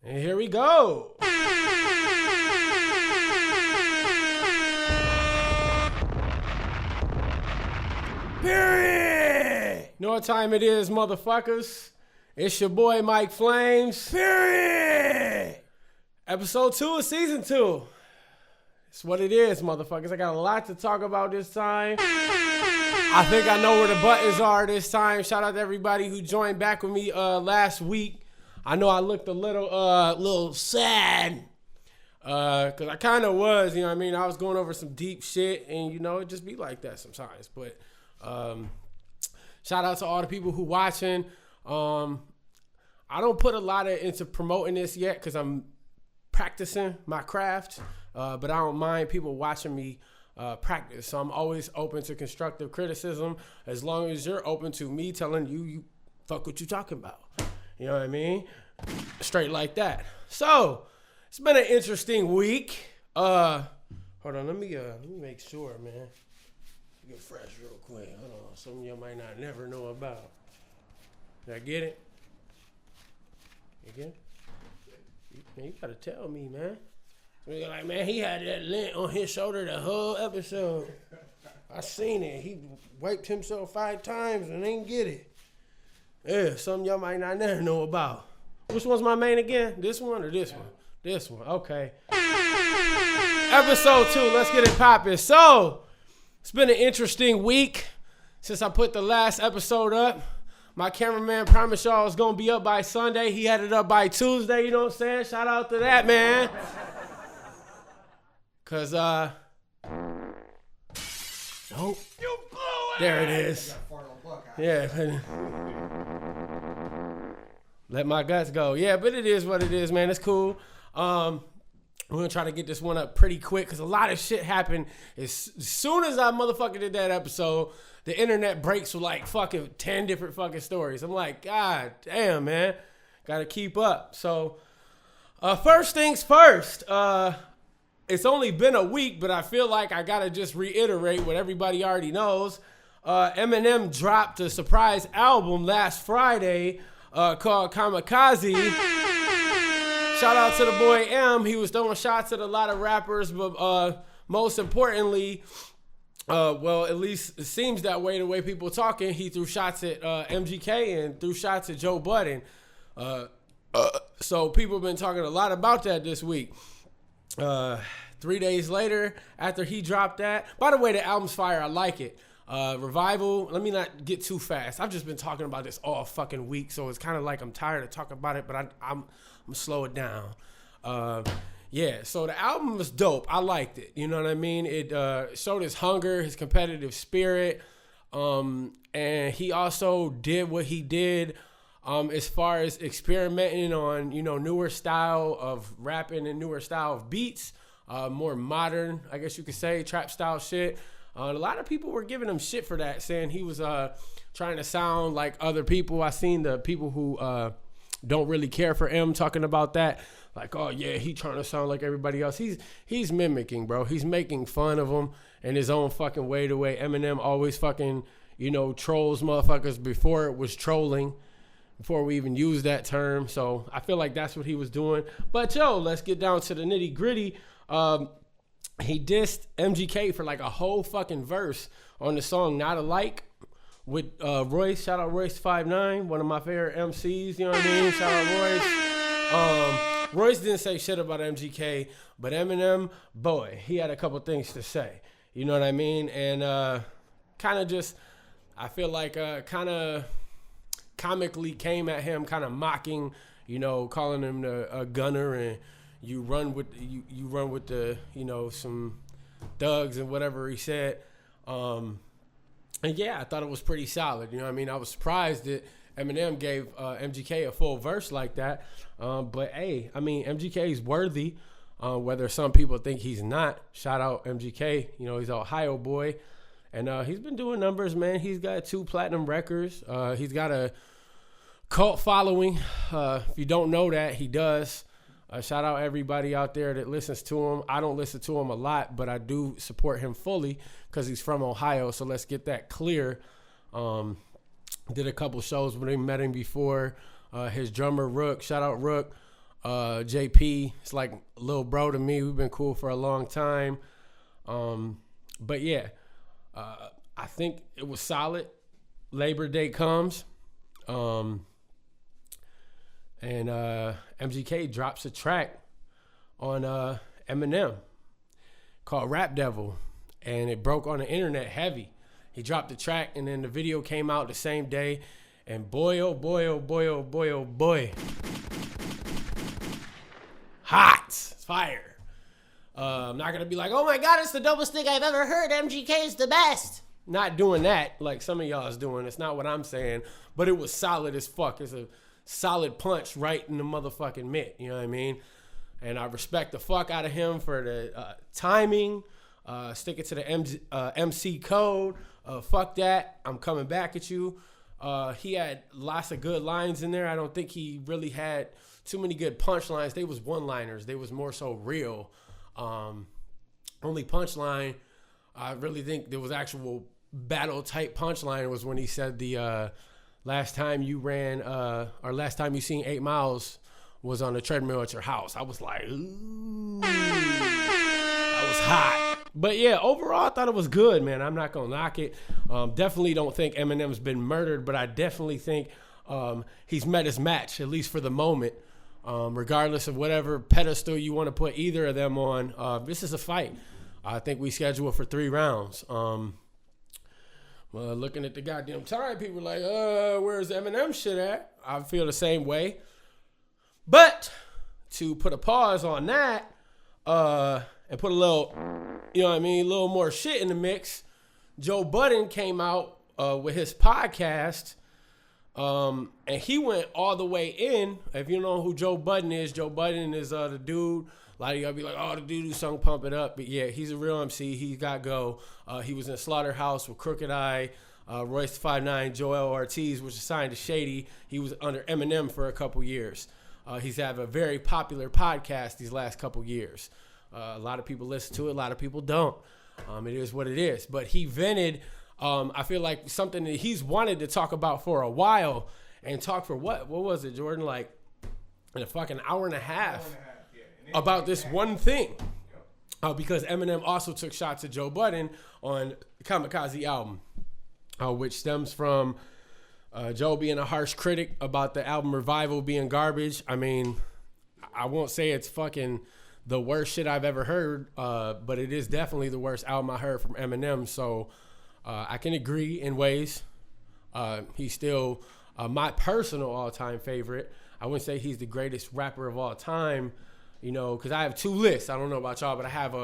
And here we go. Period. You know what time it is, motherfuckers? It's your boy Mike Flamez. Period. Episode 2 of season 2. It's what it is, motherfuckers. I got a lot to talk about this time. I think I know where the buttons are this time. Shout out to everybody who joined back with me last week. I know I looked a little sad. Because I kind of was, you know what I mean? I was going over some deep shit, and, you know, it just be like that sometimes. But shout out to all the people who watching. I don't put a lot into promoting this yet because I'm practicing my craft. But I don't mind people watching me practice. So I'm always open to constructive criticism as long as you're open to me telling you fuck what you talking about. You know what I mean? Straight like that. So it's been an interesting week. Hold on, let me make sure, man. Get fresh real quick. Hold on, something you might not never know about. Did I get it? You get it? Man, you gotta tell me, man. You're like, man, he had that lint on his shoulder the whole episode. I seen it. He wiped himself 5 times and didn't get it. Yeah, something y'all might not never know about. Which one's my main again? This one or this one? This one, okay. Episode 2, let's get it popping. So, it's been an interesting week since I put the last episode up. My cameraman promised y'all it's going to be up by Sunday. He had it up by Tuesday, you know what I'm saying? Shout out to that, man. Cause nope. You blew it. There it is. Yeah. Let my guts go. Yeah, but it is what it is, man. It's cool. We're gonna try to get this one up pretty quick because a lot of shit happened. As soon as I motherfucking did that episode, the internet breaks with like fucking 10 different fucking stories. I'm like, God damn, man. Gotta keep up. So first things first, it's only been a week, but I feel like I gotta just reiterate what everybody already knows. Eminem dropped a surprise album last Friday called Kamikaze. Shout out to the boy M. He was throwing shots at a lot of rappers, but most importantly, well, at least it seems that way the way people talking, he threw shots at MGK and threw shots at Joe Budden. So people have been talking a lot about that this week. 3 days later, after he dropped that, by the way, the album's fire. I like it. Revival. Let me not get too fast. I've just been talking about this all fucking week, so it's kind of like I'm tired of talking about it, but I'm gonna slow it down. Yeah. So the album was dope. I liked it. You know what I mean? It showed his hunger, his competitive spirit, and he also did what he did. As far as experimenting on, you know, newer style of rapping and newer style of beats, more modern, I guess you could say, trap style shit. A lot of people were giving him shit for that, saying he was trying to sound like other people. I seen the people who don't really care for M talking about that. Like, oh yeah, he trying to sound like everybody else. He's mimicking, bro. He's making fun of him in his own fucking way, the way Eminem always fucking, you know, trolls motherfuckers before it was trolling. Before we even used that term. So I feel like that's what he was doing. But yo, let's get down to the nitty gritty. He dissed MGK for like a whole fucking verse on the song Not Alike with Royce. Shout out Royce 5'9", one of my favorite MCs, you know what I mean? Shout out Royce. Royce didn't say shit about MGK, but Eminem, boy, he had a couple things to say. You know what I mean? And kind of just, I feel like kind of comically came at him, kind of mocking, you know, calling him a gunner, and you run with the, you know, some thugs and whatever he said. And yeah, I thought it was pretty solid. You know what I mean? I was surprised that Eminem gave MGK a full verse like that. But hey, I mean, MGK is worthy, whether some people think he's not. Shout out MGK. You know, he's an Ohio boy. And he's been doing numbers, man. He's got 2 platinum records. He's got a cult following. If you don't know that, he does. Shout out everybody out there that listens to him. I don't listen to him a lot, but I do support him fully because he's from Ohio. So let's get that clear. Did a couple shows with him, met him before. His drummer, Rook. Shout out Rook. JP is like a little bro to me. We've been cool for a long time. But yeah, I think it was solid. Labor Day comes. And MGK drops a track on Eminem called Rap Devil, and it broke on the internet heavy. He dropped the track, and then the video came out the same day, and boy, oh boy, oh boy, oh boy, oh boy, hot, it's fire. I'm not gonna be like, oh my god, it's the dopest thing I've ever heard. MGK is the best. Not doing that like some of y'all is doing. It's not what I'm saying, but it was solid as fuck. It's a solid punch right in the motherfucking mitt. You know what I mean? And I respect the fuck out of him for the timing, sticking to the MC code. Fuck that. I'm coming back at you. He had lots of good lines in there. I don't think he really had too many good punchlines. They was one-liners. They was more so real. Only punchline, I really think there was actual battle-type punchline was when he said the last time you ran, or last time you seen 8 miles was on the treadmill at your house. I was like, ooh, that was hot. But yeah, overall, I thought it was good, man. I'm not going to knock it. Definitely don't think Eminem's been murdered, but I definitely think he's met his match, at least for the moment. Regardless of whatever pedestal you want to put either of them on, this is a fight. I think we schedule it for 3 rounds. Well, looking at the goddamn time, people are like, where's Eminem shit at? I feel the same way. But to put a pause on that, and put a little, you know what I mean, a little more shit in the mix, Joe Budden came out with his podcast, and he went all the way in. If you know who Joe Budden is the dude. A lot of y'all be like, oh, the dude who sung Pump It Up. But yeah, he's a real MC. He got go. He was in Slaughterhouse with Crooked Eye, Royce 5'9", Joel Ortiz, which is signed to Shady. He was under Eminem for a couple years. He's had a very popular podcast these last couple years. A lot of people listen to it. A lot of people don't. It is what it is. But he vented, I feel like, something that he's wanted to talk about for a while. And talk for what? What was it, Jordan? Like in a fucking hour and a half. About this one thing. Because Eminem also took shots at Joe Budden on the Kamikaze album. Which stems from Joe being a harsh critic about the album Revival being garbage. I mean, I won't say it's fucking the worst shit I've ever heard, but it is definitely the worst album I heard from Eminem. So I can agree in ways. He's still my personal all-time favorite. I wouldn't say he's the greatest rapper of all time, you know, because I have 2 lists. I don't know about y'all, but I have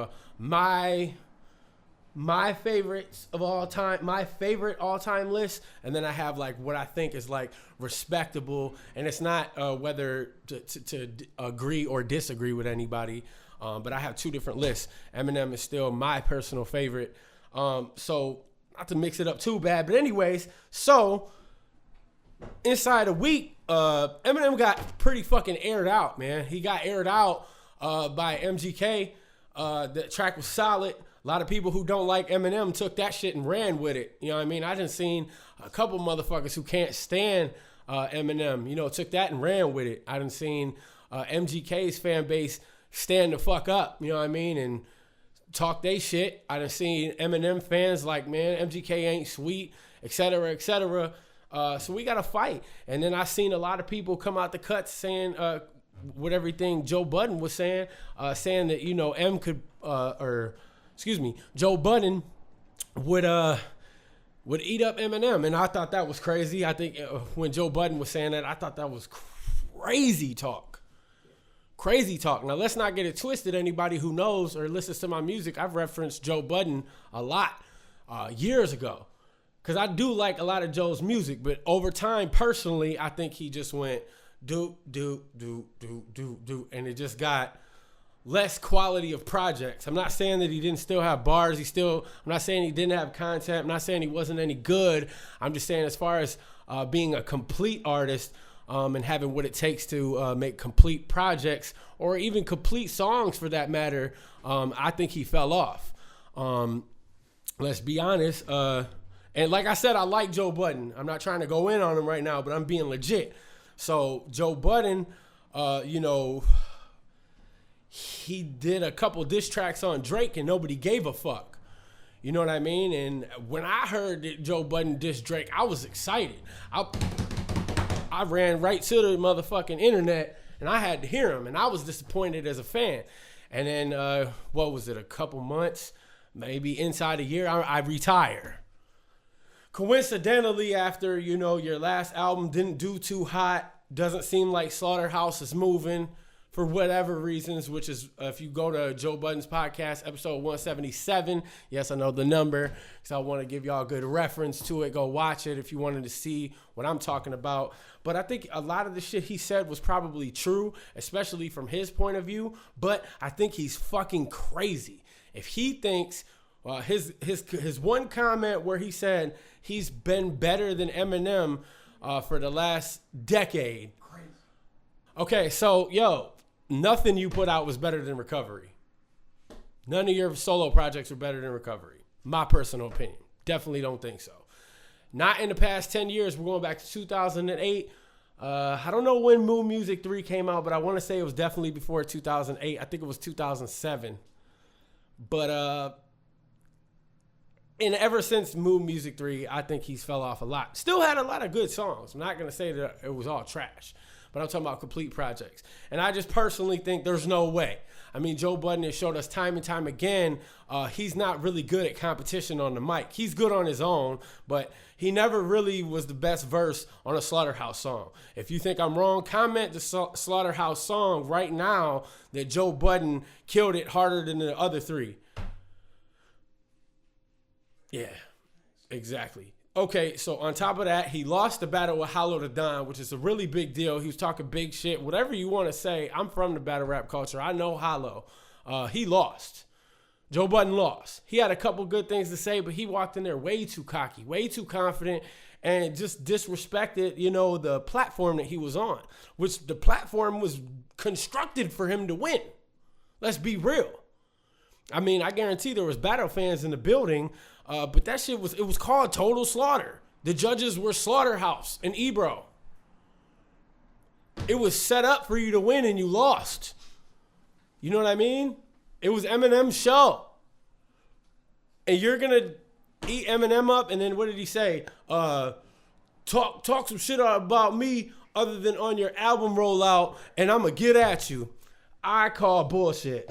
my favorites of all time, my favorite all-time list, and then I have like what I think is like respectable, and it's not whether to agree or disagree with anybody, but I have 2 different lists. Eminem is still my personal favorite, so not to mix it up too bad, but anyways, so inside a week, Eminem got pretty fucking aired out, man. He got aired out by MGK. The track was solid. A lot of people who don't like Eminem took that shit and ran with it. You know what I mean? I done seen a couple motherfuckers who can't stand Eminem, you know, took that and ran with it. I done seen MGK's fan base stand the fuck up, you know what I mean, and talk they shit. I done seen Eminem fans like, man, MGK ain't sweet, et cetera, et cetera. So we got to fight. And then I seen a lot of people come out the cuts saying what everything Joe Budden was saying, saying that, you know, Joe Budden would eat up Eminem. And I thought that was crazy. I think when Joe Budden was saying that, I thought that was crazy talk. Crazy talk. Now, let's not get it twisted. Anybody who knows or listens to my music, I've referenced Joe Budden a lot years ago. Because I do like a lot of Joe's music, but over time, personally, I think he just went do, and it just got less quality of projects. I'm not saying that he didn't still have bars. I'm not saying he didn't have content. I'm not saying he wasn't any good. I'm just saying as far as being a complete artist and having what it takes to make complete projects or even complete songs for that matter, I think he fell off. Let's be honest. And like I said, I like Joe Budden. I'm not trying to go in on him right now, but I'm being legit. So Joe Budden you know, he did a couple diss tracks on Drake and nobody gave a fuck. You know what I mean? And when I heard that Joe Budden dissed Drake, I was excited. I ran right to the motherfucking internet and I had to hear him, and I was disappointed as a fan. And then, what was it, a couple months, maybe inside a year, I retire. Coincidentally, after, you know, your last album didn't do too hot, doesn't seem like Slaughterhouse is moving for whatever reasons, which is, if you go to Joe Budden's podcast, episode 177, yes, I know the number, because I want to give y'all a good reference to it. Go watch it if you wanted to see what I'm talking about. But I think a lot of the shit he said was probably true, especially from his point of view, but I think he's fucking crazy. If he thinks, his one comment where he said he's been better than Eminem for the last decade. Crazy. Okay, so, yo, nothing you put out was better than Recovery. None of your solo projects were better than Recovery. My personal opinion. Definitely don't think so. Not in the past 10 years. We're going back to 2008. I don't know when Mood Music 3 came out, but I want to say it was definitely before 2008. I think it was 2007. But and ever since Mood Music 3, I think he's fell off a lot. Still had a lot of good songs. I'm not going to say that it was all trash, but I'm talking about complete projects. And I just personally think there's no way. I mean, Joe Budden has showed us time and time again, he's not really good at competition on the mic. He's good on his own, but he never really was the best verse on a Slaughterhouse song. If you think I'm wrong, comment the Slaughterhouse song right now that Joe Budden killed it harder than the other three. Yeah, exactly. Okay, so on top of that, he lost the battle with Hollow the Don, which is a really big deal. He was talking big shit. Whatever you want to say, I'm from the battle rap culture. I know Hollow. He lost. Joe Budden lost. He had a couple good things to say, but he walked in there way too cocky, way too confident, and just disrespected, you know, the platform that he was on, which the platform was constructed for him to win. Let's be real. I mean, I guarantee there was battle fans in the building, but that shit it was called Total Slaughter. The judges were Slaughterhouse and Ebro. It was set up for you to win and you lost. You know what I mean? It was Eminem's show. And you're going to eat Eminem up, and then what did he say? Talk some shit about me other than on your album rollout, and I'm going to get at you. I call bullshit.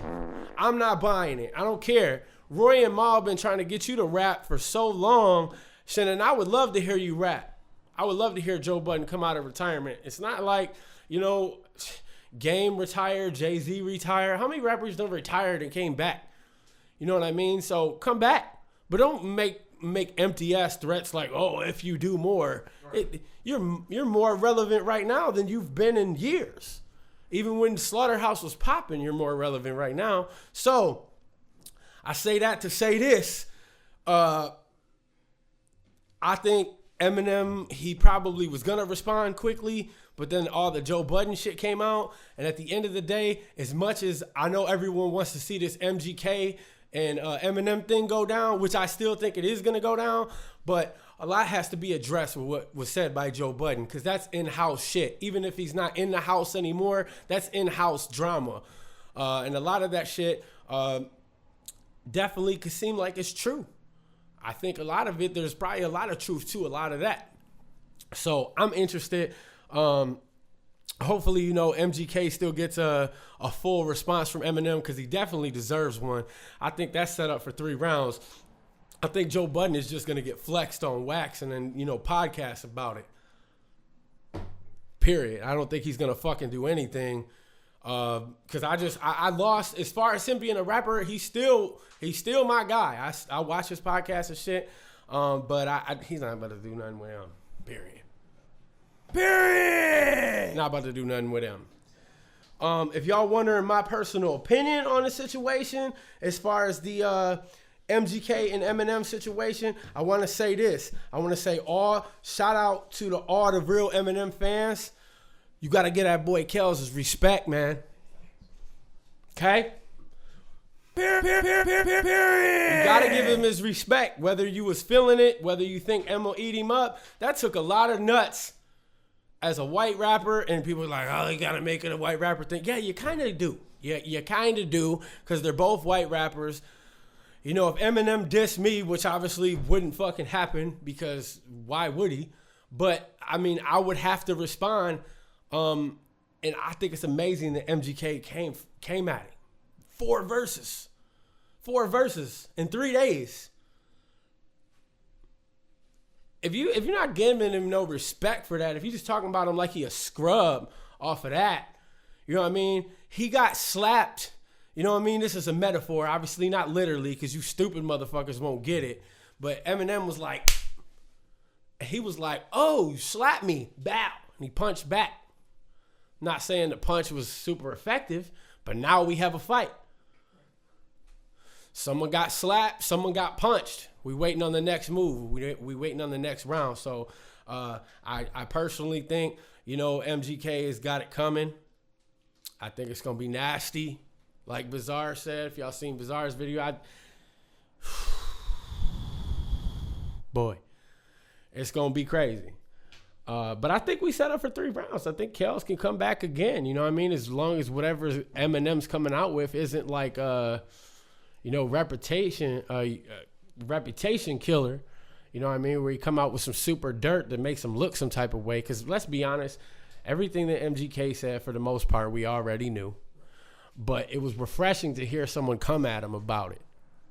I'm not buying it. I don't care. Roy and Ma have been trying to get you to rap for so long. Shannon, I would love to hear you rap. I would love to hear Joe Budden come out of retirement. It's not like, you know, Game retired, Jay-Z retired. How many rappers done retired and came back? You know what I mean? So come back. But don't make empty-ass threats like, oh, if you do more. Right. You're more relevant right now than you've been in years. Even when Slaughterhouse was popping, you're more relevant right now. So I say that to say this. I think Eminem, he probably was going to respond quickly, but then all the Joe Budden shit came out. And at the end of the day, as much as I know everyone wants to see this MGK and Eminem thing go down, which I still think it is going to go down, but a lot has to be addressed with what was said by Joe Budden, because that's in-house shit. Even if he's not in the house anymore, that's in-house drama. And a lot of that shit definitely could seem like it's true. I think a lot of it, there's probably a lot of truth to a lot of that. So I'm interested. Hopefully, you know, MGK still gets a full response from Eminem, because he definitely deserves one. I think that's set up for 3 rounds. I think Joe Budden is just going to get flexed on wax and then, you know, podcasts about it. Period. I don't think he's going to fucking do anything. Because I lost, as far as him being a rapper, he's still my guy. I watch his podcast and shit. But he's not about to do nothing with him. Period. Not about to do nothing with him. If y'all wondering my personal opinion on the situation, as far as the MGK and Eminem situation, I want to say this. I want to say shout out to all the real Eminem fans. You got to get that boy Kels' respect, man. Okay? You got to give him his respect, whether you was feeling it, whether you think Emma eat him up. That took a lot of nuts as a white rapper, and people are like, oh, you gotta make it a white rapper thing. Yeah, you kind of do. Yeah, you kind of do, because they're both white rappers. You know, if Eminem dissed me, which obviously wouldn't fucking happen, because why would he? But I mean, I would have to respond. And I think it's amazing that MGK came at it. 4 verses in 3 days. If you're not giving him no respect for that, if you're just talking about him like he a scrub off of that, you know what I mean? He got slapped. You know what I mean? This is a metaphor, obviously not literally, because you stupid motherfuckers won't get it. But Eminem was like, he was like, oh, you slapped me, bow. And he punched back. Not saying the punch was super effective, but now we have a fight. Someone got slapped, someone got punched. We waiting on the next move. We waiting on the next round. So I personally think, you know, MGK has got it coming. I think it's going to be nasty. Like Bizarre said, if y'all seen Bizarre's video, boy, it's going to be crazy. But I think we set up for 3 rounds. I think Kels can come back again. You know what I mean? As long as whatever Eminem's coming out with isn't like, you know, reputation killer. You know what I mean? Where he come out with some super dirt that makes him look some type of way. Because let's be honest, everything that MGK said for the most part, we already knew. But it was refreshing to hear someone come at him about it.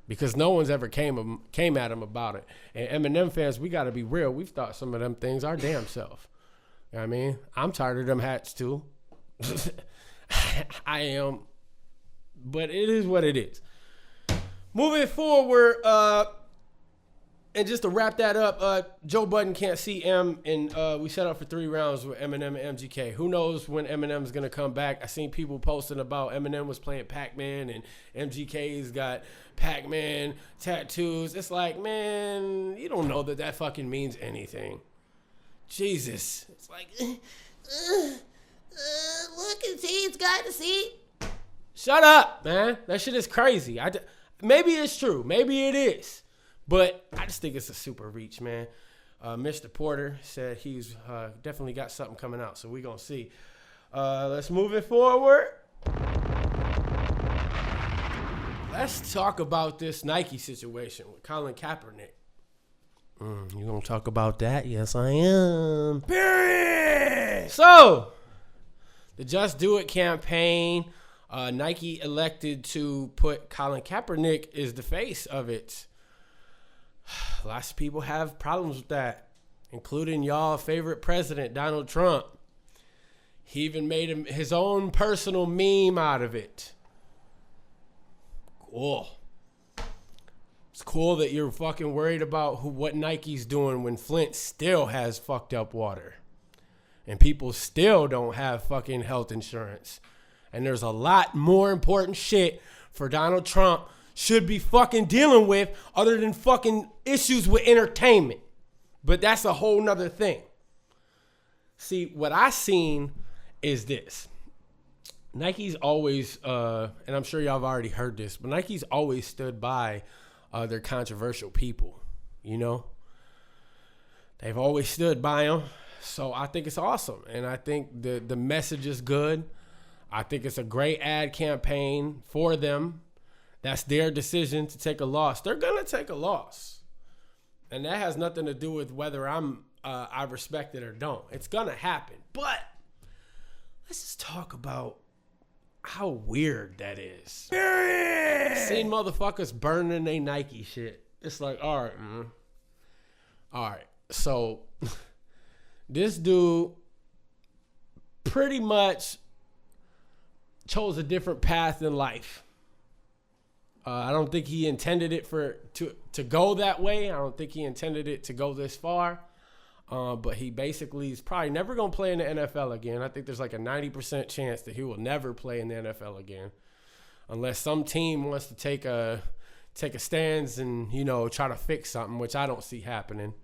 Because no one's ever came at him about it. And Eminem fans, we got to be real. We've thought some of them things our damn self. You know what I mean? I'm tired of them hats too. I am. But it is what it is. Moving forward, and just to wrap that up, Joe Budden can't see M, and we set up for 3 rounds with Eminem and MGK. Who knows when Eminem's going to come back? I seen people posting about Eminem was playing Pac-Man, and MGK's got Pac-Man tattoos. It's like, man, you don't know that fucking means anything. Jesus. It's like, look and see, it's got to see. Shut up, man. That shit is crazy. Maybe it's true. Maybe it is. But I just think it's a super reach, man. Mr. Porter said he's definitely got something coming out, so we're going to see. Let's move it forward. Let's talk about this Nike situation with Colin Kaepernick. You going to talk about that? Yes, I am. Period. So, the Just Do It campaign, Nike elected to put Colin Kaepernick as the face of it. Lots of people have problems with that, including y'all favorite president, Donald Trump. He even made his own personal meme out of it. Cool. It's cool that you're fucking worried about what Nike's doing when Flint still has fucked up water. And people still don't have fucking health insurance. And there's a lot more important shit for Donald Trump should be fucking dealing with other than fucking issues with entertainment. But that's a whole nother thing. See, what I seen is this. Nike's always, and I'm sure y'all have already heard this, but Nike's always stood by their controversial people, you know? They've always stood by them. So I think it's awesome. And I think the message is good. I think it's a great ad campaign for them. That's their decision to take a loss. They're going to take a loss. And that has nothing to do with whether I respect it or don't. It's going to happen. But let's just talk about how weird that is. Seeing motherfuckers burning their Nike shit. It's like, all right, man. All right. So this dude pretty much chose a different path in life. I don't think he intended it to go that way. I don't think he intended it to go this far. But he basically is probably never going to play in the NFL again. I think there's like a 90% chance that he will never play in the NFL again. Unless some team wants to take a stance and, you know, try to fix something, which I don't see happening.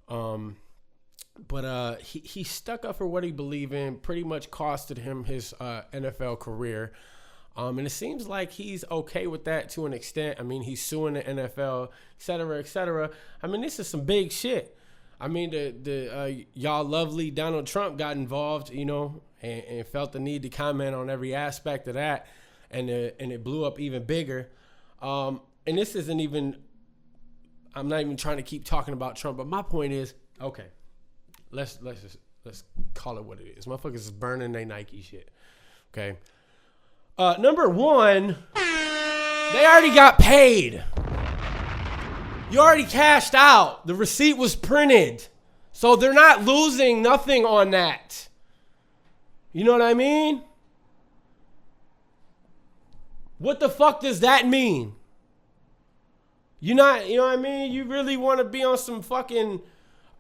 But he stuck up for what he believed in, pretty much costed him his NFL career. And it seems like he's okay with that to an extent. I mean, he's suing the NFL, et cetera, et cetera. I mean, this is some big shit. I mean, y'all lovely Donald Trump got involved, you know, and felt the need to comment on every aspect of that, and it blew up even bigger. And this isn't even, I'm not even trying to keep talking about Trump, but my point is, okay, let's call it what it is. Motherfuckers is burning their Nike shit. Okay. Number one, they already got paid. You already cashed out. The receipt was printed. So they're not losing nothing on that. You know what I mean? What the fuck does that mean? You know what I mean? You really want to be on some fucking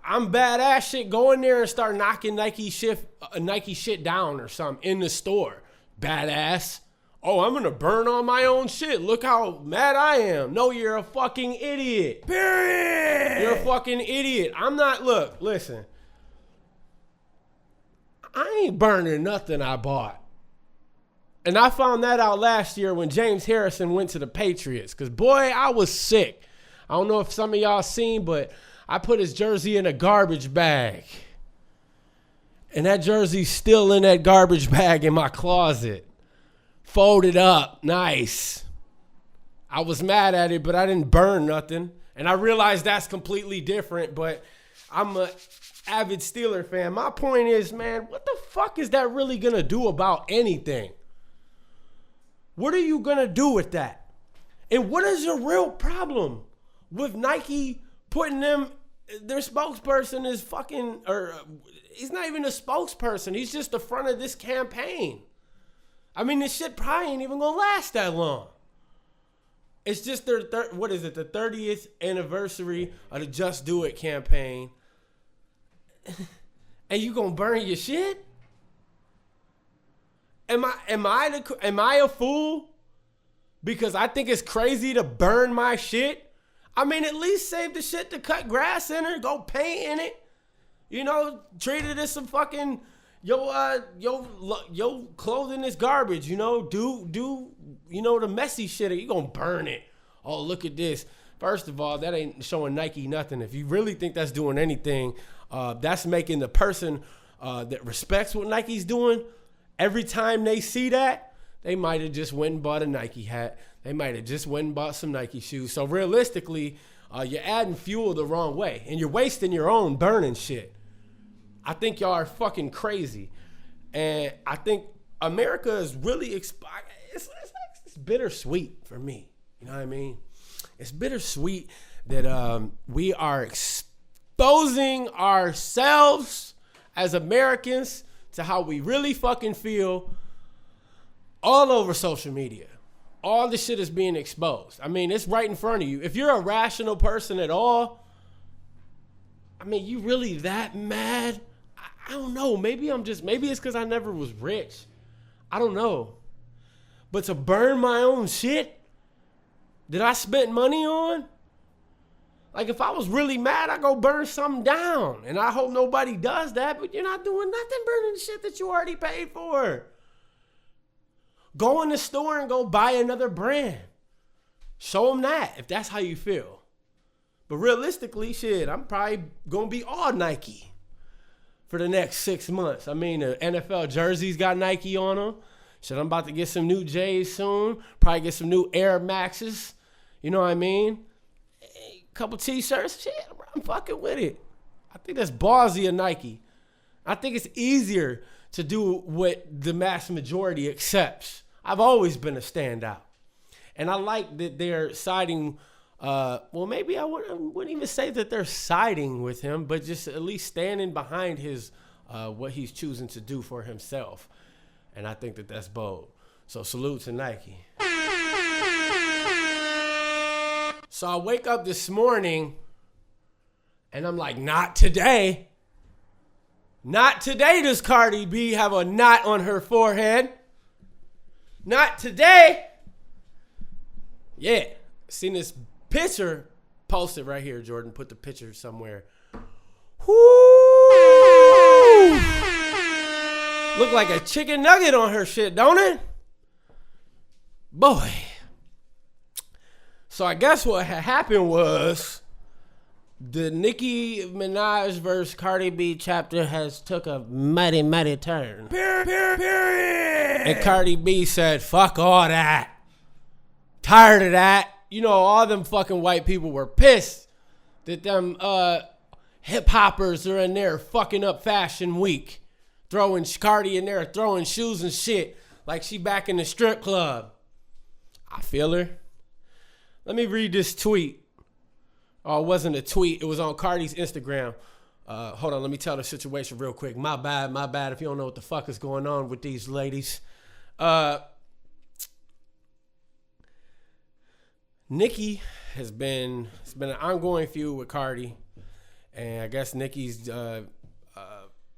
I'm badass shit, go in there and start knocking Nike shit down or something in the store. Badass. Oh, I'm going to burn all my own shit. Look how mad I am. No, you're a fucking idiot. Period. You're a fucking idiot. Listen. I ain't burning nothing I bought. And I found that out last year when James Harrison went to the Patriots. Because, boy, I was sick. I don't know if some of y'all seen, but I put his jersey in a garbage bag. And that jersey's still in that garbage bag in my closet. Folded up. Nice. I was mad at it, but I didn't burn nothing. And I realized that's completely different, but I'm a avid Steeler fan. My point is, man, what the fuck is that really going to do about anything? What are you going to do with that? And what is your real problem with Nike putting them, their spokesperson is fucking, or he's not even a spokesperson. He's just the front of this campaign. I mean, this shit probably ain't even gonna last that long. It's just their, the 30th anniversary of the Just Do It campaign. And you gonna burn your shit? Am I a fool? Because I think it's crazy to burn my shit? I mean, at least save the shit to cut grass in it, go paint in it. You know, treat it as some fucking, yo clothing is garbage, you know, do, you know, the messy shit, you gonna burn it. Oh, look at this. First of all, that ain't showing Nike nothing. If you really think that's doing anything, that's making the person that respects what Nike's doing, every time they see that, they might have just went and bought a Nike hat. They might have just went and bought some Nike shoes. So realistically, you're adding fuel the wrong way. And you're wasting your own burning shit. I think y'all are fucking crazy. And I think America is really, it's bittersweet for me. You know what I mean? It's bittersweet that we are exposing ourselves as Americans to how we really fucking feel all over social media. All this shit is being exposed. I mean, it's right in front of you. If you're a rational person at all, I mean, you really that mad? I don't know. Maybe it's because I never was rich. I don't know. But to burn my own shit that I spent money on? Like, if I was really mad, I'd go burn something down. And I hope nobody does that, but you're not doing nothing burning shit that you already paid for. Go in the store and go buy another brand. Show them that if that's how you feel. But realistically, shit, I'm probably going to be all Nike for the next 6 months. I mean, the NFL jerseys got Nike on them. Shit, I'm about to get some new J's soon. Probably get some new Air Maxes. You know what I mean? A couple t-shirts. Shit, I'm fucking with it. I think that's ballsy of Nike. I think it's easier to do what the mass majority accepts. I've always been a standout. And I like that they're siding, well, maybe I wouldn't even say that they're siding with him, but just at least standing behind his, what he's choosing to do for himself. And I think that that's bold. So salute to Nike. So I wake up this morning and I'm like, not today. Not today does Cardi B have a knot on her forehead. Not today. Yeah. Seen this picture posted right here, Jordan. Put the picture somewhere. Whoo! Look like a chicken nugget on her shit, don't it? Boy. So I guess what had happened was The Nicki Minaj versus Cardi B chapter has took a mighty turn. Period. And Cardi B said, fuck all that. Tired of that. You know, all them fucking white people were pissed that them hip hoppers are in there fucking up Fashion Week. Throwing Cardi in there, throwing shoes and shit like she back in the strip club. I feel her. Let me read this tweet. Oh, it wasn't a tweet. It was on Cardi's Instagram. Hold on, let me tell the situation real quick. My bad if you don't know what the fuck is going on with these ladies. Nicki it's been an ongoing feud with Cardi. And I guess Nicki's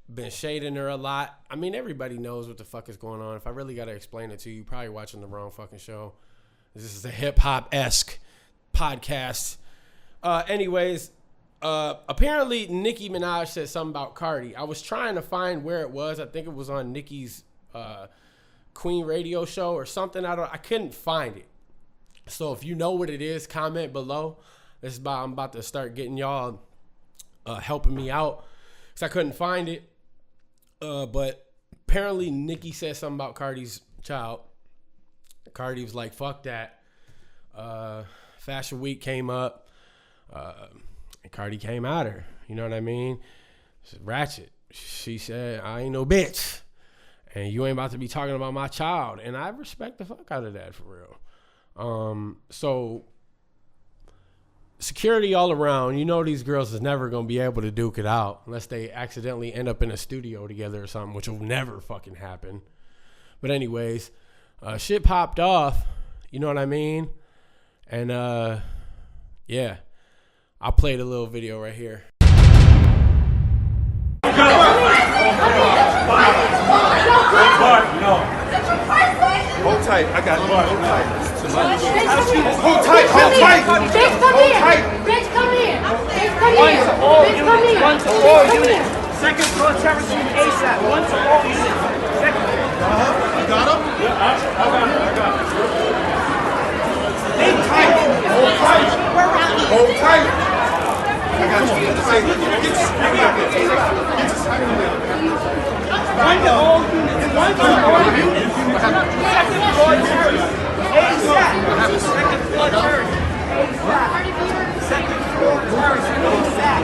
been shading her a lot. I mean, everybody knows what the fuck is going on. If I really got to explain it to you, you're probably watching the wrong fucking show. This is a hip-hop-esque podcast. Anyways, apparently Nicki Minaj said something about Cardi. I was trying to find where it was. I think it was on Nicki's Queen radio show or something. I couldn't find it. So if you know what it is, comment below. I'm about to start getting y'all helping me out because I couldn't find it. But apparently Nicki said something about Cardi's child. Cardi was like, fuck that. Fashion Week came up. And Cardi came at her. You know what I mean? She's ratchet. She said, I ain't no bitch. And you ain't about to be talking about my child. And I respect the fuck out of that for real. So security all around. You know these girls is never going to be able to duke it out unless they accidentally end up in a studio together or something, which will never fucking happen. But anyways, shit popped off. You know what I mean? And yeah. I played a little video right here. Hold tight, I got it. Hold tight. Hold tight, hold tight. Bitch, come here. Bitch, come here. Bitch, come here. Bitch, come here. One to all units. Second floor terrace room ASAP. One to all units. Second. You got him? Yeah, I got it. Stay tight. Hold tight. Hold tight. I got you. One to all units. One to all units. Second floor terrace. ASAP. Second floor terrace. ASAP. Second floor terrace. ASAP.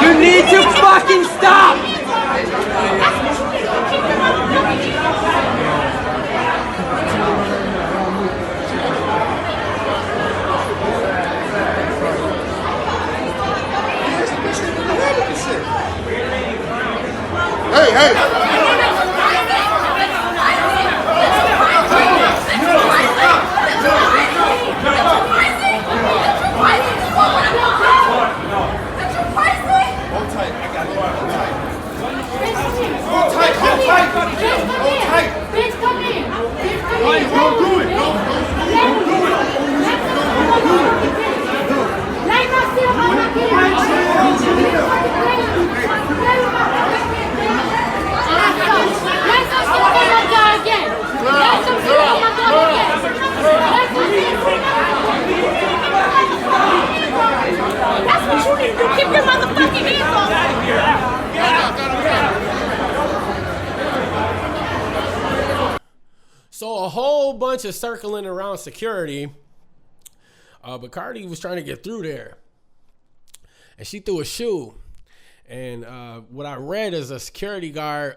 You need to fucking stop! Hey! bunch of circling around security, but Cardi was trying to get through there, and she threw a shoe. And what I read is a security guard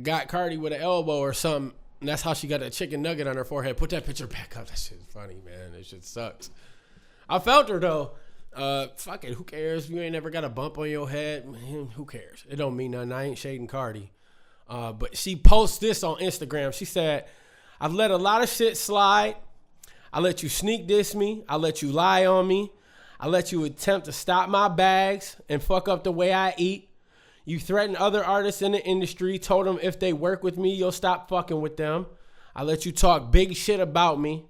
got Cardi with an elbow or something, and that's how she got a chicken nugget on her forehead. Put that picture back up. That shit's funny, man. That shit sucks. I felt her, though. Fuck it. Who cares? You ain't never got a bump on your head. Man, who cares? It don't mean nothing. I ain't shading Cardi. But she posts this on Instagram. She said, I've let a lot of shit slide. I let you sneak diss me. I let you lie on me. I let you attempt to stop my bags and fuck up the way I eat. You threatened other artists in the industry, told them if they work with me, you'll stop fucking with them. I let you talk big shit about me.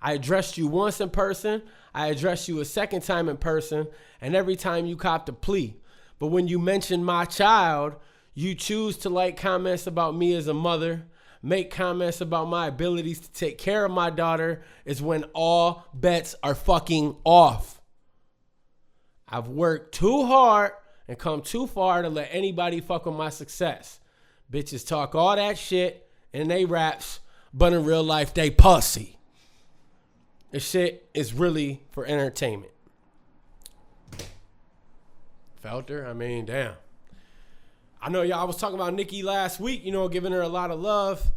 I addressed you once in person. I addressed you a second time in person. And every time you copped a plea. But when you mention my child, you choose to like comments about me as a mother, make comments about my abilities to take care of my daughter is when all bets are fucking off. I've worked too hard and come too far to let anybody fuck with my success. Bitches talk all that shit in they raps, but in real life, they pussy. This shit is really for entertainment. Felt her? I mean, damn. I know y'all was talking about Nicki last week, you know, giving her a lot of love.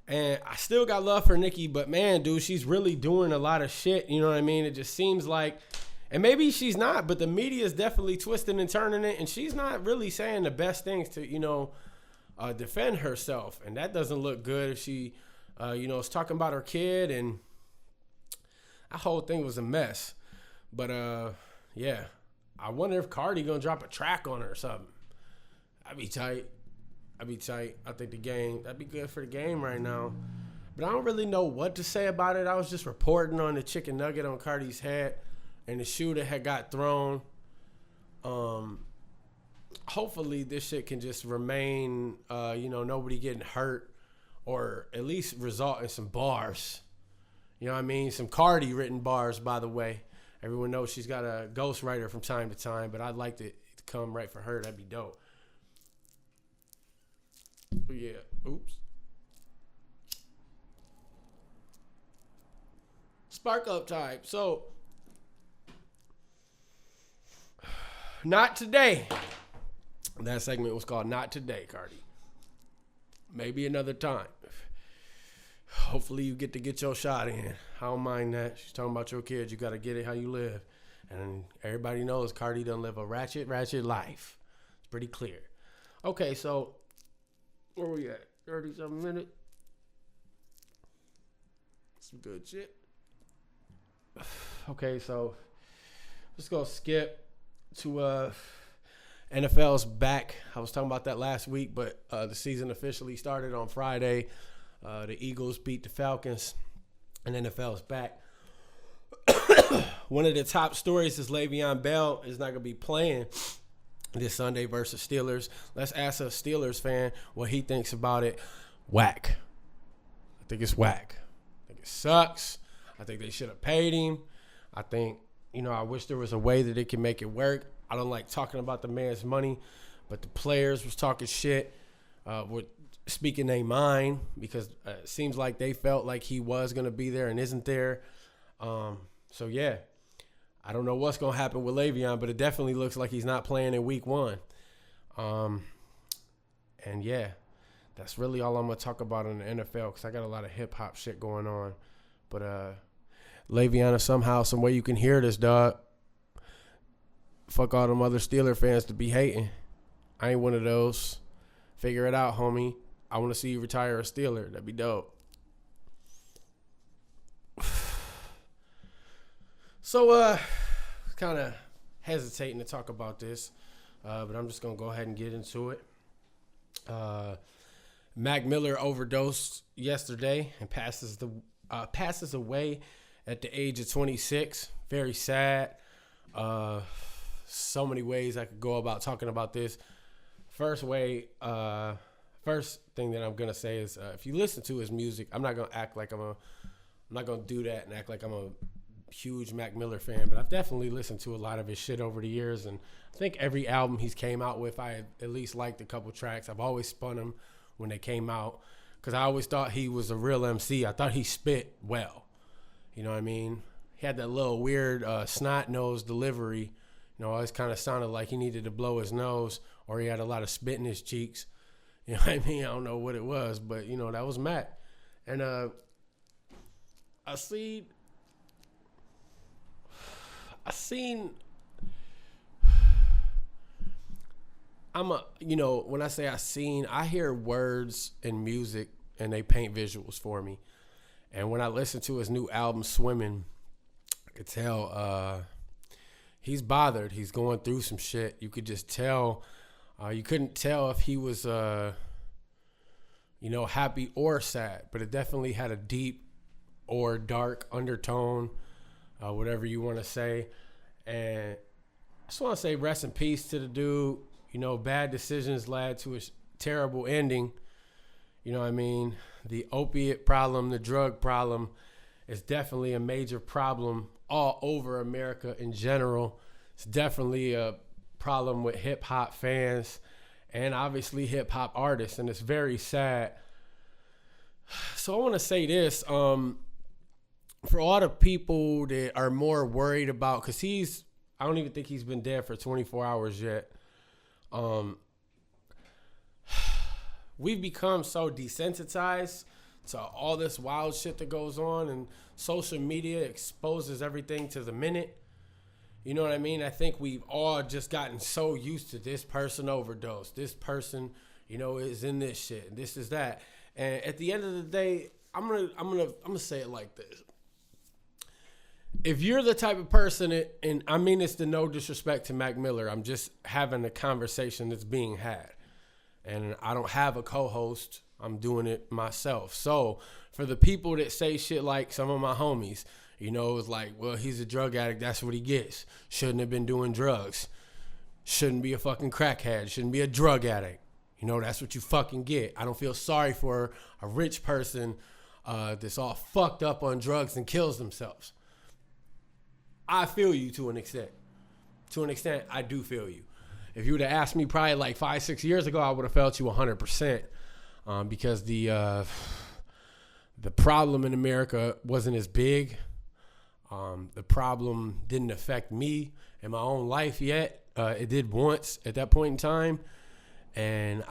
And I still got love for Nicki, but man, dude, she's really doing a lot of shit. You know what I mean? It just seems like, and maybe she's not, but the media is definitely twisting and turning it. And she's not really saying the best things to, you know, defend herself. And that doesn't look good if she, you know, is talking about her kid. And that whole thing was a mess. But, yeah, I wonder if Cardi going to drop a track on her or something. I'd be tight. I think that'd be good for the game right now. But I don't really know what to say about it. I was just reporting on the chicken nugget on Cardi's head and the shoe that had got thrown. Hopefully this shit can just remain, you know, nobody getting hurt or at least result in some bars. You know what I mean? Some Cardi written bars, by the way. Everyone knows she's got a ghostwriter from time to time, but I'd like it to come right for her. That'd be dope. Yeah. Oops. Spark up type. So, not today. That segment was called Not Today, Cardi. Maybe another time. Hopefully you get your shot in. I don't mind that. She's talking about your kids. You got to get it how you live. And everybody knows Cardi doesn't live a ratchet life. It's pretty clear. Okay, so where we at? 37 minutes. Some good shit. Okay, so let's go skip to NFL's back. I was talking about that last week, but the season officially started on Friday. The Eagles beat the Falcons, and NFL's back. One of the top stories is Le'Veon Bell is not going to be playing this Sunday versus Steelers. Let's ask a Steelers fan what he thinks about it. Whack. I think it's whack. I think it sucks. I think they should have paid him. I think, you know, I wish there was a way that it can make it work. I don't like talking about the man's money, but the players was talking shit, were speaking their mind because it seems like they felt like he was going to be there and isn't there. So, yeah. I don't know what's going to happen with Le'Veon, but it definitely looks like he's not playing in week 1. And, yeah, that's really all I'm going to talk about in the NFL because I got a lot of hip-hop shit going on. But Le'Veon, if somehow, some way you can hear this, dog, fuck all them other Steeler fans to be hating. I ain't one of those. Figure it out, homie. I want to see you retire a Steeler. That'd be dope. So, kind of hesitating to talk about this, but I'm just going to go ahead and get into it. Mac Miller overdosed yesterday and passes away at the age of 26. Very sad. So many ways I could go about talking about this. First thing that I'm going to say is if you listen to his music, I'm not going to act like I'm not going to do that and act like I'm a huge Mac Miller fan, but I've definitely listened to a lot of his shit over the years, and I think every album he's came out with, I at least liked a couple tracks. I've always spun them when they came out. because I always thought he was a real MC. I thought he spit well. You know what I mean? He had that little weird snot nose delivery. You know, always kind of sounded like he needed to blow his nose, or he had a lot of spit in his cheeks. You know what I mean? I don't know what it was, but, you know, that was Mac. And I seen, you know, when I say I hear words in music and they paint visuals for me. And when I listen to his new album, Swimming, I could tell he's bothered. He's going through some shit. You could just tell. You couldn't tell if he was, you know, happy or sad, but it definitely had a deep or dark undertone, whatever you want to say. And I just want to say rest in peace to the dude. You know, bad decisions led to a terrible ending. You know what I mean? The opiate problem, the drug problem is definitely a major problem all over America in general. It's definitely a problem with hip hop fans and obviously hip hop artists, and it's very sad. So I want to say this, for all the people that are more worried about, because I don't even think he's been dead for 24 hours yet. We've become so desensitized to all this wild shit that goes on, and social media exposes everything to the minute. You know what I mean? I think we've all just gotten so used to this person overdosed. This person, you know, is in this shit. This is that. And at the end of the day, I'm gonna say it like this. If you're the type of person, and I mean this to no disrespect to Mac Miller, I'm just having a conversation that's being had. And I don't have a co-host. I'm doing it myself. So for the people that say shit like some of my homies, you know, it's like, well, he's a drug addict. That's what he gets. Shouldn't have been doing drugs. Shouldn't be a fucking crackhead. Shouldn't be a drug addict. You know, that's what you fucking get. I don't feel sorry for a rich person that's all fucked up on drugs and kills themselves. I feel you to an extent. To an extent, I do feel you. If you would have asked me probably like 5-6 years ago, I would have felt you 100%, because the problem in America wasn't as big. The problem didn't affect me in my own life yet. It did once at that point in time, and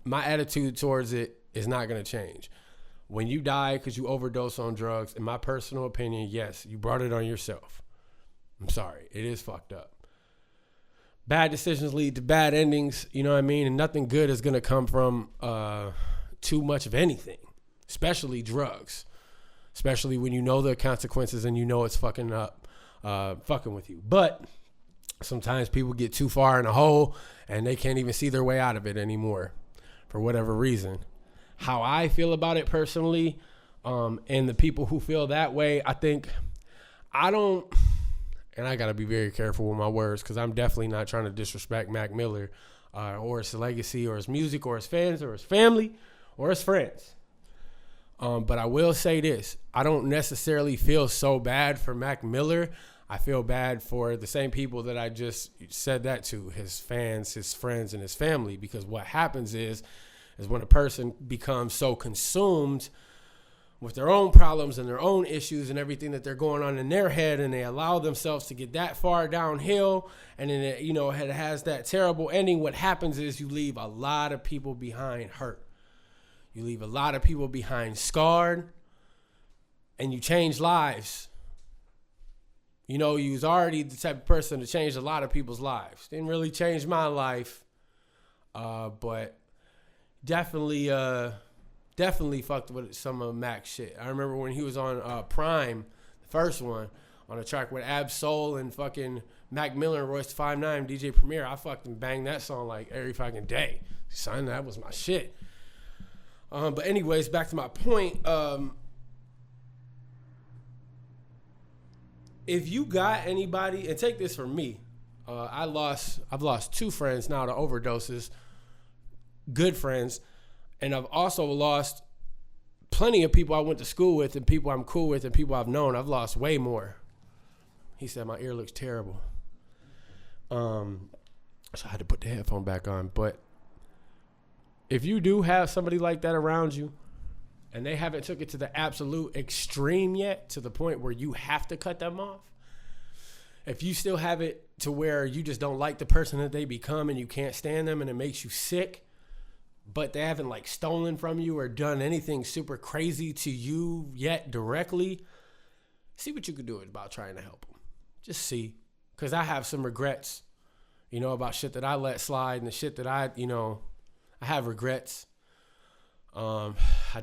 my attitude towards it is not going to change. When you die because you overdose on drugs, in my personal opinion, yes, you brought it on yourself. I'm sorry. It is fucked up. Bad decisions lead to bad endings, you know what I mean? And nothing good is going to come from too much of anything, especially drugs, especially when you know the consequences and you know it's fucking with you. But sometimes people get too far in a hole and they can't even see their way out of it anymore for whatever reason. How I feel about it personally, and the people who feel that way, and I got to be very careful with my words because I'm definitely not trying to disrespect Mac Miller or his legacy or his music or his fans or his family or his friends. But I will say this. I don't necessarily feel so bad for Mac Miller. I feel bad for the same people that I just said that to, his fans, his friends, and his family, because what happens is when a person becomes so consumed with their own problems and their own issues and everything that they're going on in their head, and they allow themselves to get that far downhill, and then it, you know, it has that terrible ending. What happens is you leave a lot of people behind hurt. You leave a lot of people behind scarred, and you change lives. You know, you was already the type of person to change a lot of people's lives. Didn't really change my life, but definitely fucked with some of Mac's shit. I remember when he was on Prime, the first one, on a track with Ab Soul and fucking Mac Miller and Royce 5'9", DJ Premier. I fucking banged that song like every fucking day. Son, that was my shit. But anyways, back to my point. If you got anybody, and take this from me, I've lost 2 friends now to overdoses, good friends. And I've also lost plenty of people I went to school with and people I'm cool with and people I've known. I've lost way more. He said my ear looks terrible. So I had to put the headphone back on. But if you do have somebody like that around you and they haven't took it to the absolute extreme yet, to the point where you have to cut them off, if you still have it to where you just don't like the person that they become and you can't stand them and it makes you sick, but they haven't like stolen from you or done anything super crazy to you yet directly, see what you can do about trying to help them. Just see. Because I have some regrets, you know, about shit that I let slide and the shit that I have regrets. I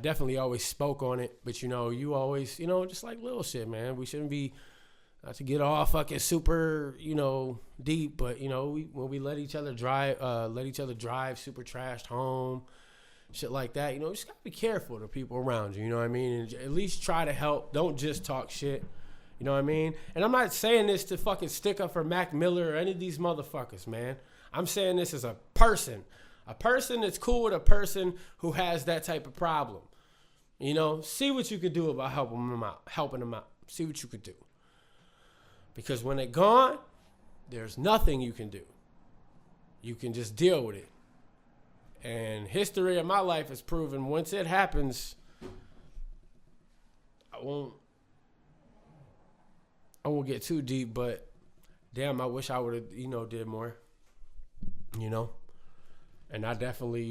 definitely always spoke on it, but you always, just like little shit, man. We shouldn't be, not to get all fucking super, deep, but when we let each other drive super trashed home, shit like that, you just gotta be careful of the people around you, you know what I mean? And at least try to help. Don't just talk shit. You know what I mean? And I'm not saying this to fucking stick up for Mac Miller or any of these motherfuckers, man. I'm saying this as a person that's cool with a person who has that type of problem. See what you could do about helping them out. See what you could do. Because when they're gone, there's nothing you can do. You can just deal with it. And history of my life has proven once it happens, I won't get too deep, but damn, I wish I would have, did more, and I definitely,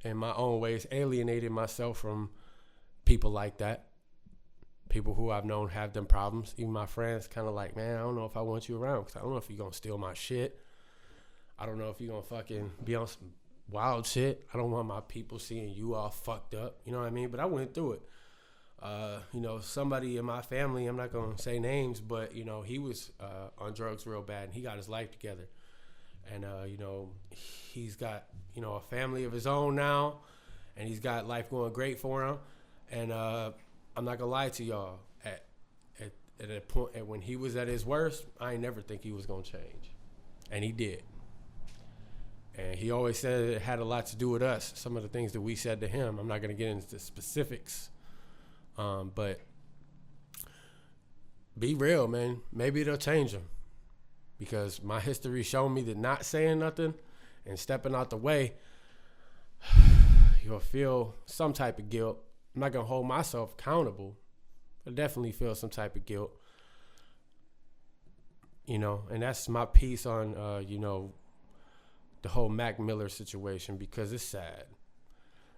in my own ways, alienated myself from people like that. People who I've known have them problems. Even my friends kind of like, man, I don't know if I want you around because I don't know if you're going to steal my shit. I don't know if you're going to fucking be on some wild shit. I don't want my people seeing you all fucked up. You know what I mean? But I went through it. Somebody in my family, I'm not going to say names, but, he was on drugs real bad and he got his life together. And, he's got, a family of his own now and he's got life going great for him. And I'm not going to lie to y'all. At a point, when he was at his worst, I ain't never think he was going to change. And he did. And he always said it had a lot to do with us. Some of the things that we said to him, I'm not going to get into specifics. But be real, man. Maybe it'll change him. Because my history showed me that not saying nothing and stepping out the way, you'll feel some type of guilt. I'm not going to hold myself accountable. I definitely feel some type of guilt. And that's my piece on, the whole Mac Miller situation, because it's sad.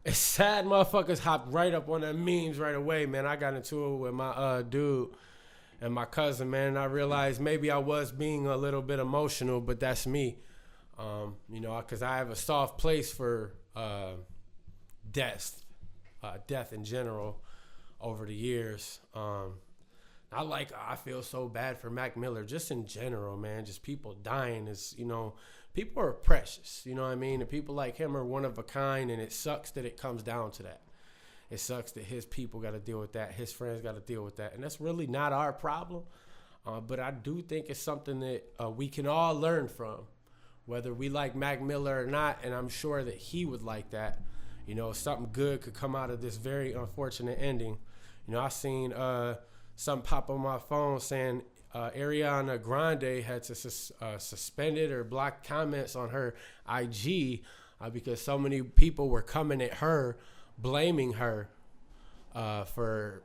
It's sad motherfuckers hopped right up on the memes right away, man. I got into it with my dude and my cousin, man, and I realized maybe I was being a little bit emotional, but that's me. Because I have a soft place for death in general over the years. I feel so bad for Mac Miller, just in general, man. Just people dying is, people are precious, you know what I mean? And people like him are one of a kind, and it sucks that it comes down to that. It sucks that his people got to deal with that. His friends got to deal with that. And that's really not our problem. But I do think it's something that we can all learn from, whether we like Mac Miller or not. And I'm sure that he would like that. Something good could come out of this very unfortunate ending. I seen something pop on my phone saying Ariana Grande had to suspended or blocked comments on her IG because so many people were coming at her, blaming her for,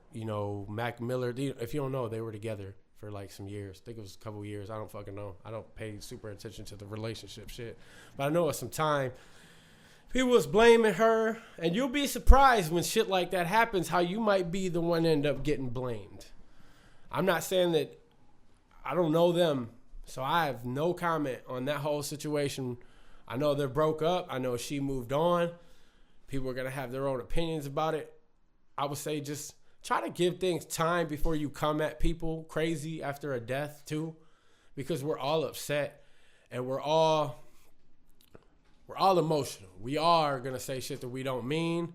Mac Miller. If you don't know, they were together for like some years. I think it was a couple years. I don't fucking know. I don't pay super attention to the relationship shit. But I know at some time, people was blaming her. And you'll be surprised when shit like that happens, how you might be the one end up getting blamed. I'm not saying that I don't know them, so I have no comment on that whole situation. I know they're broke up. I know she moved on. People are going to have their own opinions about it. I would say just try to give things time before you come at people crazy after a death too, because we're all upset and we're all emotional. We are going to say shit that we don't mean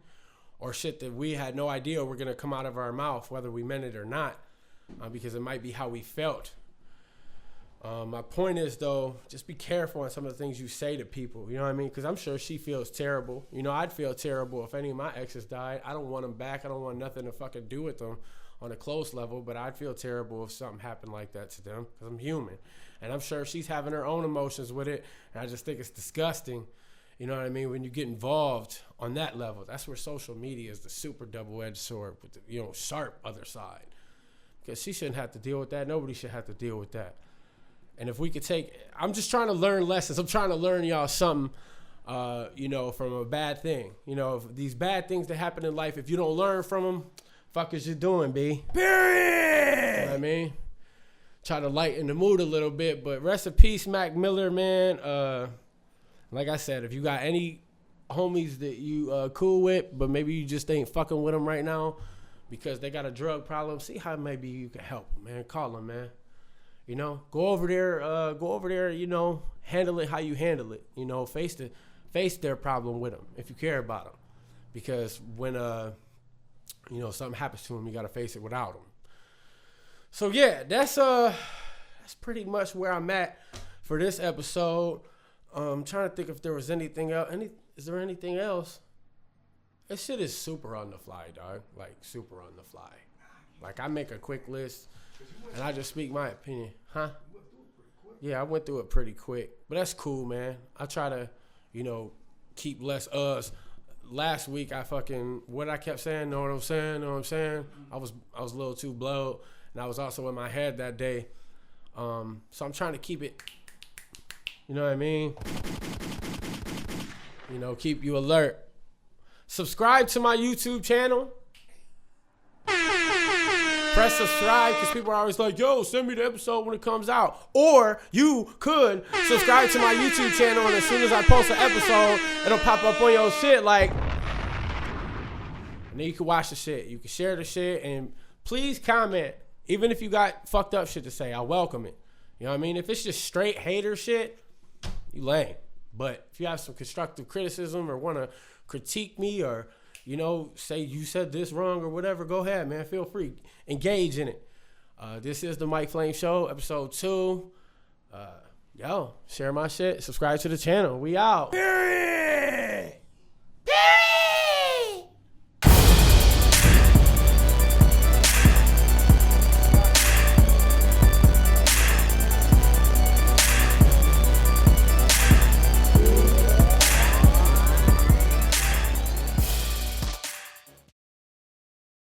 or shit that we had no idea were going to come out of our mouth, whether we meant it or not, because it might be how we felt. My point is, though, just be careful on some of the things you say to people. You know what I mean? Because I'm sure she feels terrible. I'd feel terrible if any of my exes died. I don't want them back. I don't want nothing to fucking do with them on a close level. But I'd feel terrible if something happened like that to them because I'm human. And I'm sure she's having her own emotions with it. And I just think it's disgusting, You know what I mean? When you get involved on that level, that's where social media is the super double-edged sword with the, sharp other side. Because she shouldn't have to deal with that. Nobody should have to deal with that. And if we could I'm just trying to learn lessons. I'm trying to learn y'all something, from a bad thing. If these bad things that happen in life, if you don't learn from them, fuck is you doing, B? Period. You know what I mean? Try to lighten the mood a little bit, but rest in peace, Mac Miller, man. Like I said, if you got any homies that you cool with, but maybe you just ain't fucking with them right now because they got a drug problem, see how maybe you can help them, man. Call them, man. Go over there, handle it how you handle it. Face their problem with them if you care about them. Because when, something happens to them, you got to face it without them. So, yeah, that's pretty much where I'm at for this episode. I'm trying to think if there was anything else. Is there anything else? This shit is super on the fly, dog. Like, super on the fly. Like, I make a quick list, and I just speak my opinion. Huh? Yeah, I went through it pretty quick. But that's cool, man. I try to, keep less us. Last week, what I kept saying, know what I'm saying? I was a little too blowed, and I was also in my head that day. So I'm trying to keep it, you know what I mean? Keep you alert. Subscribe to my YouTube channel. Press subscribe because people are always like, yo, send me the episode when it comes out. Or you could subscribe to my YouTube channel, and as soon as I post an episode, it'll pop up on your shit and then you can watch the shit. You can share the shit, and please comment. Even if you got fucked up shit to say, I welcome it. You know what I mean? If it's just straight hater shit, you lame. But if you have some constructive criticism or want to critique me or, say you said this wrong or whatever, go ahead, man. Feel free. Engage in it. This is the Mike Flame Show, episode 2. Share my shit. Subscribe to the channel. We out. Period.